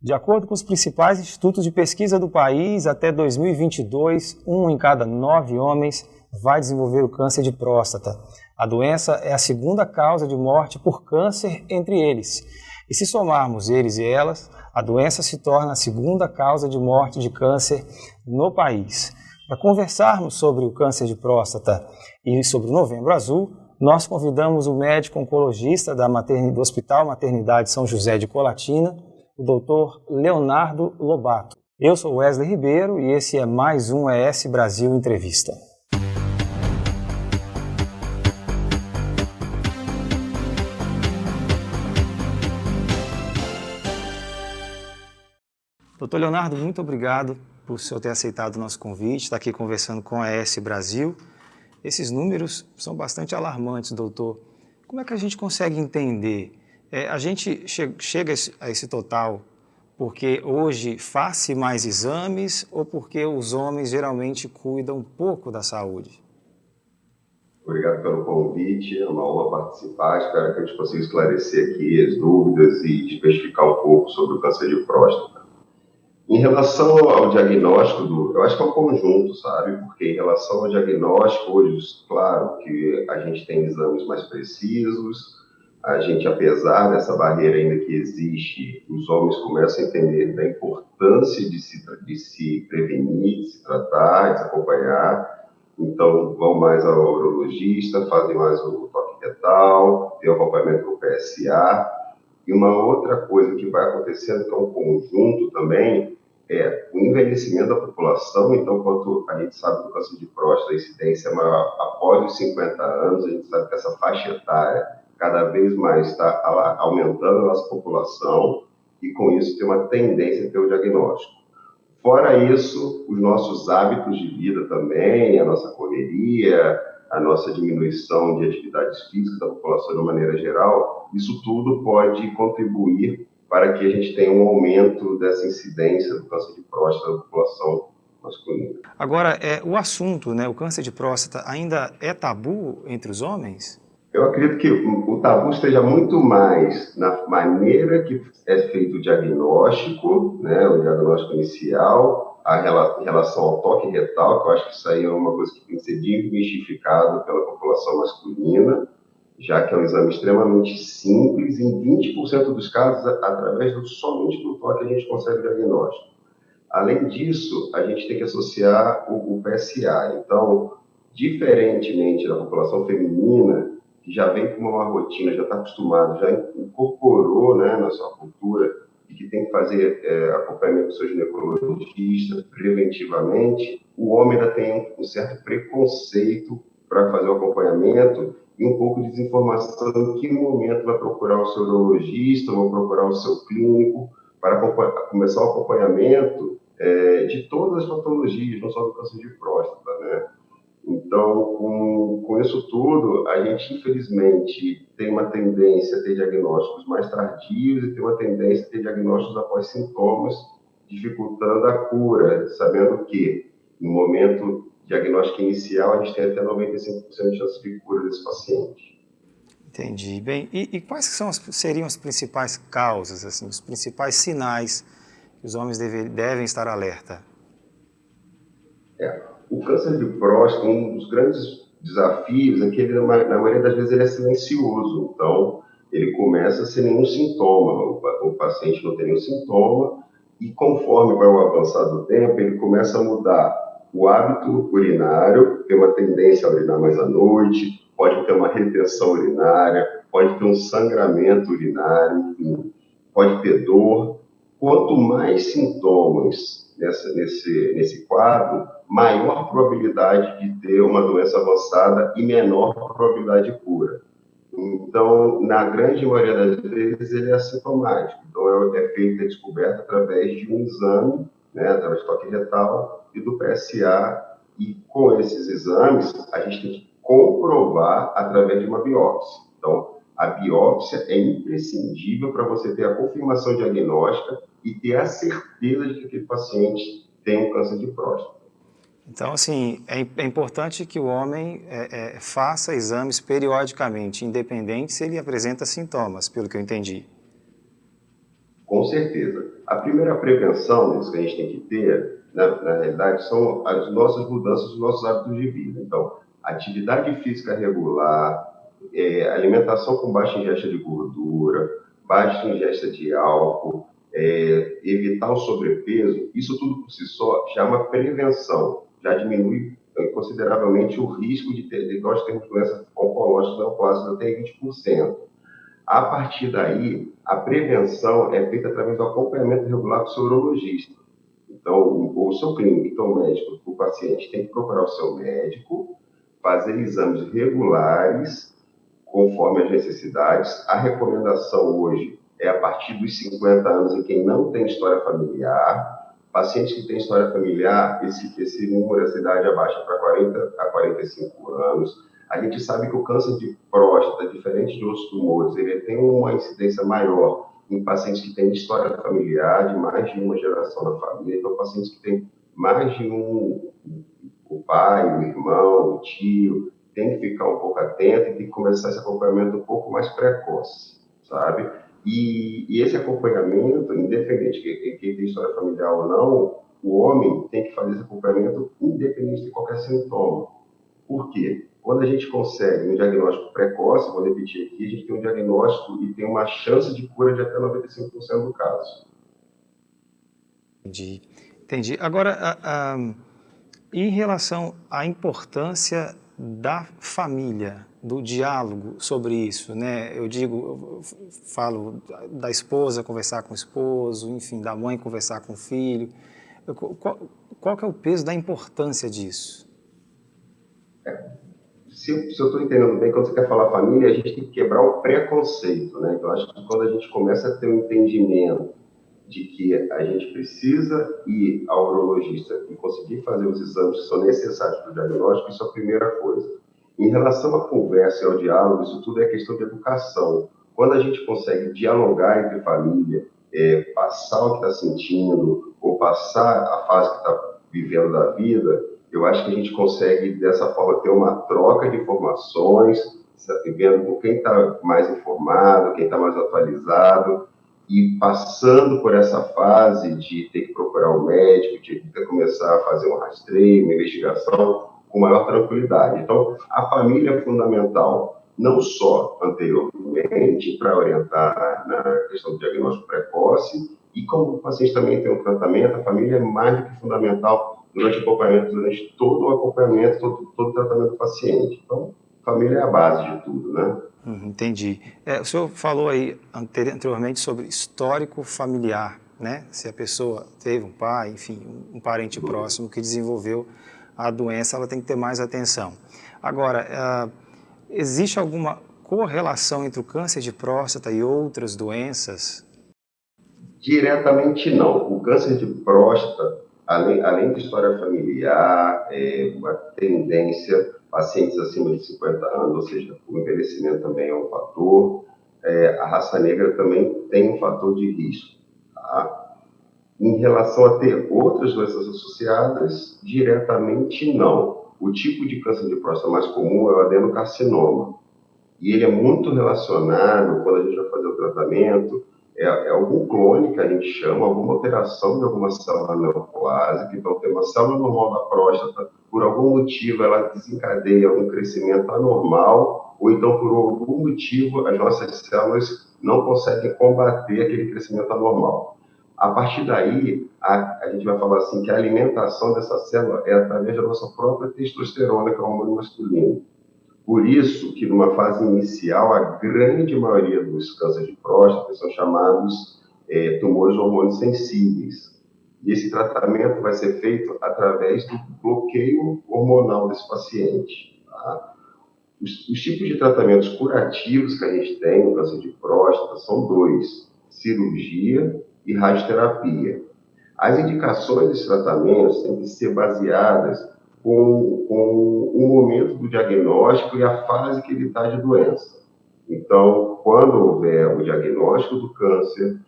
De acordo com os principais institutos de pesquisa do país, até 2022, 1 em cada 9 homens vai desenvolver o câncer de próstata. A doença é a segunda causa de morte por câncer entre eles. E se somarmos eles e elas, a doença se torna a segunda causa de morte de câncer no país. Para conversarmos sobre o câncer de próstata e sobre o Novembro Azul, nós convidamos o médico oncologista do Hospital Maternidade São José de Colatina, o Dr. Leonardo Lobato. Eu sou Wesley Ribeiro e esse é mais um ES Brasil Entrevista. Dr. Leonardo, muito obrigado por o senhor ter aceitado o nosso convite, estar aqui conversando com a ES Brasil. Esses números são bastante alarmantes, doutor. Como é que a gente consegue entender? A gente chega a esse total porque hoje faz-se mais exames ou porque os homens geralmente cuidam pouco da saúde? Obrigado pelo convite, é uma honra participar. Espero que a gente consiga esclarecer aqui as dúvidas e especificar um pouco sobre o câncer de próstata. Em relação ao diagnóstico, eu acho que é um conjunto, sabe? Porque em relação ao diagnóstico, hoje, claro que a gente tem exames mais precisos, a gente, apesar dessa barreira ainda que existe, os homens começam a entender da importância de se prevenir, de se tratar, de se acompanhar. Então, vão mais ao urologista, fazem mais o toque retal, tem o acompanhamento com o PSA. E uma outra coisa que vai acontecendo, que é um conjunto também, é o envelhecimento da população. Então, quanto a gente sabe do câncer de próstata, a incidência é maior após os 50 anos, a gente sabe que essa faixa etária cada vez mais está aumentando a nossa população e, com isso, tem uma tendência a ter o diagnóstico. Fora isso, os nossos hábitos de vida também, a nossa correria, a nossa diminuição de atividades físicas da população de uma maneira geral, isso tudo pode contribuir para que a gente tenha um aumento dessa incidência do câncer de próstata da população masculina. Agora, o assunto, né, o câncer de próstata, ainda é tabu entre os homens? Eu acredito que o tabu esteja muito mais na maneira que é feito o diagnóstico, né, o diagnóstico inicial, em relação ao toque retal, que eu acho que isso aí é uma coisa que tem que ser desmistificado pela população masculina, já que é um exame extremamente simples, em 20% dos casos, somente do toque a gente consegue o diagnóstico. Além disso, a gente tem que associar o PSA. Então, diferentemente da população feminina, que já vem com uma rotina, já está acostumado, já incorporou, né, na sua cultura, e que tem que fazer acompanhamento do seu ginecologista preventivamente, o homem ainda tem um certo preconceito para fazer o acompanhamento e um pouco de desinformação em que momento vai procurar o seu urologista ou procurar o seu clínico para começar o acompanhamento de todas as patologias, não só do câncer de próstata, né? Então, com isso tudo, a gente, infelizmente, tem uma tendência a ter diagnósticos mais tardios e tem uma tendência a ter diagnósticos após sintomas, dificultando a cura, sabendo que, no momento diagnóstico inicial, a gente tem até 95% de chance de cura desse paciente. Entendi. Bem, e quais seriam as principais causas, assim, os principais sinais que os homens devem estar alerta? O câncer de próstata, um dos grandes desafios é que ele, na maioria das vezes, ele é silencioso. Então, ele começa sem nenhum sintoma. O paciente não tem nenhum sintoma e, conforme vai o avançar do tempo, ele começa a mudar o hábito urinário, tem uma tendência a urinar mais à noite, pode ter uma retenção urinária, pode ter um sangramento urinário, enfim, pode ter dor. Quanto mais sintomas nesse quadro, maior probabilidade de ter uma doença avançada e menor probabilidade de cura. Então, na grande maioria das vezes, ele é assintomático. Então, é feita a descoberta através de um exame, né, através do toque retal e do PSA. E com esses exames, a gente tem que comprovar através de uma biópsia. Então, a biópsia é imprescindível para você ter a confirmação diagnóstica e ter a certeza de que aquele paciente tem um câncer de próstata. Então, assim, é importante que o homem faça exames periodicamente, independente se ele apresenta sintomas, pelo que eu entendi. Com certeza. A primeira prevenção, isso que a gente tem que ter, na realidade, são as nossas mudanças, os nossos hábitos de vida. Então, atividade física regular, alimentação com baixa ingesta de gordura, baixa ingesta de álcool, evitar o sobrepeso, isso tudo por si só já é uma prevenção, já diminui consideravelmente o risco de nós termos doenças oncológicas neoplásicas até 20%. A partir daí, a prevenção é feita através do acompanhamento regular com o seu urologista. Então, o seu clínico, então o médico, o paciente tem que procurar o seu médico, fazer exames regulares, conforme as necessidades. A recomendação hoje é a partir dos 50 anos em quem não tem história familiar. Pacientes que têm história familiar, esse número, essa idade abaixa para 40 a 45 anos. A gente sabe que o câncer de próstata, diferente de outros tumores, ele tem uma incidência maior em pacientes que têm história familiar de mais de uma geração na família. Então, pacientes que têm mais de um, o pai, o irmão, o tio, tem que ficar um pouco atento e tem que começar esse acompanhamento um pouco mais precoce, sabe? E esse acompanhamento, independente de quem tem história familiar ou não, o homem tem que fazer esse acompanhamento independente de qualquer sintoma. Por quê? Quando a gente consegue um diagnóstico precoce, vou repetir aqui, a gente tem um diagnóstico e tem uma chance de cura de até 95% do caso. Entendi. Entendi. Agora, em relação à importância da família, do diálogo sobre isso, né? Eu falo da esposa conversar com o esposo, enfim, da mãe conversar com o filho. Qual que é o peso da importância disso? Se eu estou entendendo bem, quando você quer falar família, a gente tem que quebrar o preconceito, né? Então, acho que quando a gente começa a ter um entendimento de que a gente precisa ir ao urologista e conseguir fazer os exames que são necessários para o diagnóstico, isso é a primeira coisa. Em relação à conversa e ao diálogo, isso tudo é questão de educação. Quando a gente consegue dialogar entre família, passar o que está sentindo, ou passar a fase que está vivendo da vida, eu acho que a gente consegue, dessa forma, ter uma troca de informações, vendo com quem está mais informado, quem está mais atualizado, e passando por essa fase de ter que procurar o médico, de ter que começar a fazer um rastreio, uma investigação, com maior tranquilidade. Então, a família é fundamental, não só anteriormente, para orientar na questão do diagnóstico precoce, e como o paciente também tem um tratamento, a família é mais do que fundamental durante o acompanhamento, durante todo o acompanhamento, todo o tratamento do paciente. Então, a família é a base de tudo, né? Entendi. O senhor falou aí anteriormente sobre histórico familiar, né? Se a pessoa teve um pai, enfim, um parente próximo que desenvolveu a doença, ela tem que ter mais atenção. Agora, existe alguma correlação entre o câncer de próstata e outras doenças? Diretamente não. O câncer de próstata, além de história familiar, uma tendência, pacientes acima de 50 anos, ou seja, o envelhecimento também é um fator, a raça negra também tem um fator de risco. Tá? Em relação a ter outras doenças associadas, diretamente não. O tipo de câncer de próstata mais comum é o adenocarcinoma. E ele é muito relacionado, quando a gente vai fazer o tratamento, algum clone que a gente chama, alguma alteração de alguma célula neoplásica. Então, tem uma célula normal da próstata, por algum motivo ela desencadeia um crescimento anormal, ou então, por algum motivo, as nossas células não conseguem combater aquele crescimento anormal. A partir daí, a gente vai falar assim que a alimentação dessa célula é através da nossa própria testosterona, que é o hormônio masculino. Por isso que, numa fase inicial, a grande maioria dos cânceres de próstata são chamados tumores hormônios sensíveis. E esse tratamento vai ser feito através do bloqueio hormonal desse paciente. Tá? Os tipos de tratamentos curativos que a gente tem no câncer de próstata são dois: cirurgia e radioterapia. As indicações desses tratamentos têm que ser baseadas com o momento do diagnóstico e a fase que ele está de doença. Então, quando houver o diagnóstico do câncer,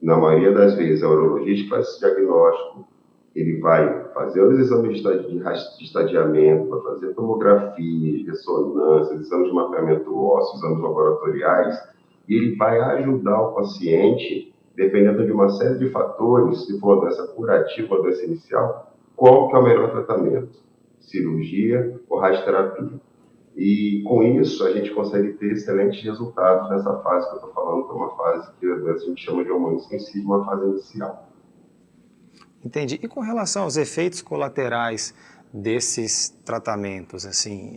na maioria das vezes, a urologista faz esse diagnóstico, ele vai fazer os exames de estadiamento, vai fazer tomografias, ressonâncias, exames de mapeamento ósseo, exames laboratoriais, e ele vai ajudar o paciente dependendo de uma série de fatores, se for uma doença curativa ou doença inicial, qual que é o melhor tratamento? Cirurgia ou radioterapia? E com isso a gente consegue ter excelentes resultados nessa fase que eu estou falando, que é uma fase que a gente chama de hormônio sensível, uma fase inicial. Entendi. E com relação aos efeitos colaterais desses tratamentos, assim,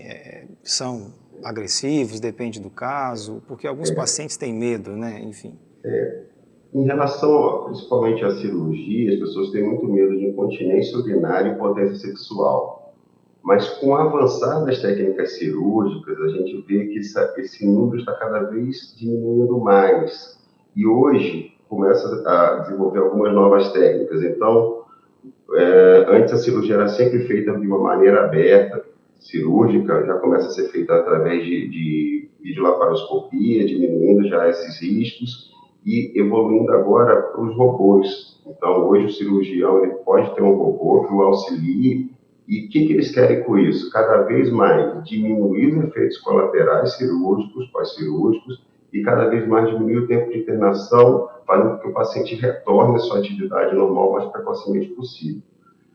são agressivos, depende do caso, porque alguns pacientes têm medo, né? Enfim. Em relação, principalmente à cirurgia, as pessoas têm muito medo de incontinência urinária e impotência sexual. Mas com o avançar das técnicas cirúrgicas, a gente vê que esse número está cada vez diminuindo mais. E hoje começa a desenvolver algumas novas técnicas. Então, antes a cirurgia era sempre feita de uma maneira aberta, cirúrgica, já começa a ser feita através de videolaparoscopia, diminuindo já esses riscos e evoluindo agora para os robôs. Então, hoje o cirurgião ele pode ter um robô que o auxilie. E o que eles querem com isso? Cada vez mais diminuir os efeitos colaterais cirúrgicos, pós-cirúrgicos, e cada vez mais diminuir o tempo de internação, fazendo com que o paciente retorne à sua atividade normal o mais precocemente possível.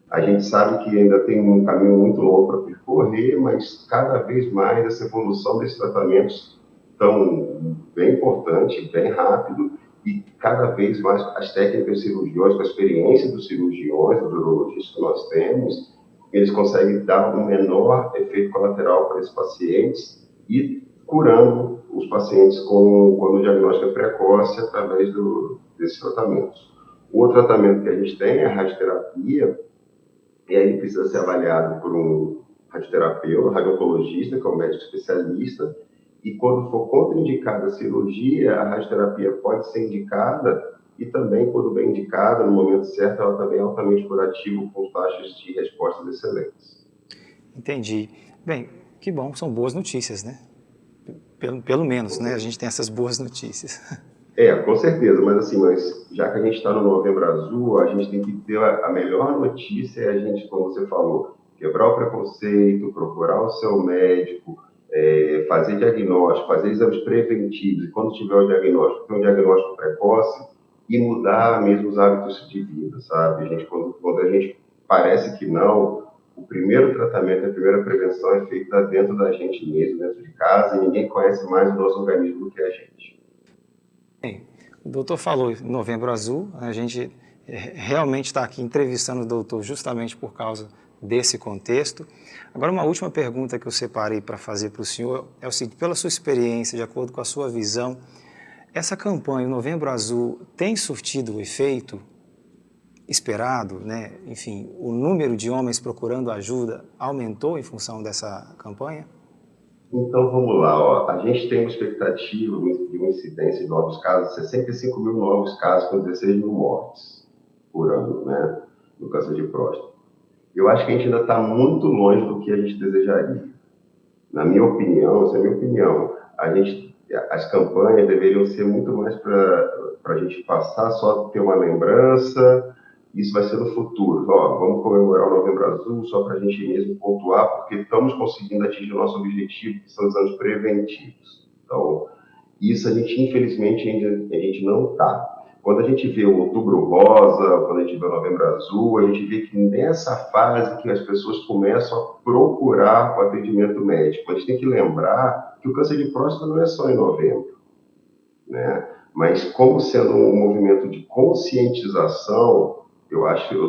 A gente sabe que ainda tem um caminho muito longo para percorrer, mas cada vez mais essa evolução desses tratamentos tão bem importante, bem rápido, e cada vez mais as técnicas cirúrgicas, a experiência dos cirurgiões, dos urologistas que nós temos, eles conseguem dar um menor efeito colateral para esses pacientes e curando os pacientes quando o diagnóstico é precoce através desses tratamentos. O outro tratamento que a gente tem é a radioterapia, e aí precisa ser avaliado por um radioterapeuta, radiologista, que é um médico especialista, e quando for contraindicada a cirurgia, a radioterapia pode ser indicada, e também, quando bem indicada, no momento certo, ela também é altamente curativa, com taxas de respostas excelentes. Entendi. Bem, que bom, são boas notícias, né? Pelo menos, né? A gente tem essas boas notícias. Com certeza, mas já que a gente está no Novembro Azul, a gente tem que ter a melhor notícia, é a gente, como você falou, quebrar o preconceito, procurar o seu médico, fazer diagnóstico, fazer exames preventivos, e quando tiver o diagnóstico, ter um diagnóstico precoce e mudar mesmo os hábitos de vida, sabe? Quando a gente parece que não, o primeiro tratamento, a primeira prevenção é feita dentro da gente mesmo, dentro de casa, e ninguém conhece mais o nosso organismo do que a gente. Bem, o doutor falou em Novembro Azul, a gente realmente está aqui entrevistando o doutor justamente por causa desse contexto. Agora, uma última pergunta que eu separei para fazer para o senhor é o seguinte: pela sua experiência, de acordo com a sua visão, essa campanha, o Novembro Azul, tem surtido o efeito esperado, né? Enfim, o número de homens procurando ajuda aumentou em função dessa campanha? Então vamos lá, a gente tem uma expectativa de uma incidência de novos casos, 65 mil novos casos com 16 mil mortes por ano, né, no câncer de próstata. Eu acho que a gente ainda está muito longe do que a gente desejaria. Na minha opinião, essa é a minha opinião, as campanhas deveriam ser muito mais para a gente passar, só ter uma lembrança. Isso vai ser no futuro. Vamos comemorar o Novembro Azul só para a gente mesmo pontuar, porque estamos conseguindo atingir o nosso objetivo, que são os anos preventivos. Então, isso a gente, infelizmente, a gente não está. Quando a gente vê o Outubro Rosa, quando a gente vê o Novembro Azul, a gente vê que nessa fase que as pessoas começam a procurar o atendimento médico. A gente tem que lembrar que o câncer de próstata não é só em novembro, né? Mas como sendo um movimento de conscientização, eu acho que eu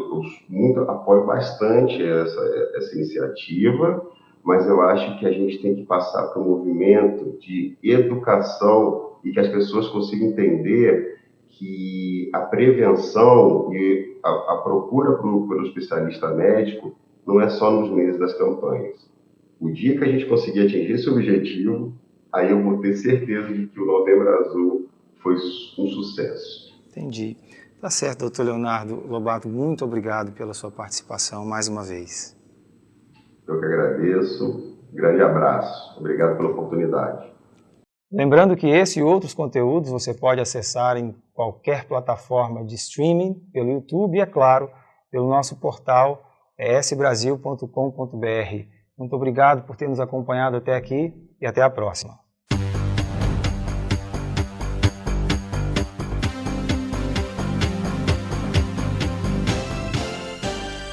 apoio bastante essa iniciativa, mas eu acho que a gente tem que passar para um movimento de educação e que as pessoas consigam entender que a prevenção e a procura pelo especialista médico não é só nos meses das campanhas. O dia que a gente conseguir atingir esse objetivo, aí eu vou ter certeza de que o Novembro Azul foi um sucesso. Entendi. Tá certo, doutor Leonardo Lobato, muito obrigado pela sua participação mais uma vez. Eu que agradeço. Grande abraço. Obrigado pela oportunidade. Lembrando que esse e outros conteúdos você pode acessar em qualquer plataforma de streaming, pelo YouTube e, é claro, pelo nosso portal esbrasil.com.br. Muito obrigado por ter nos acompanhado até aqui e até a próxima.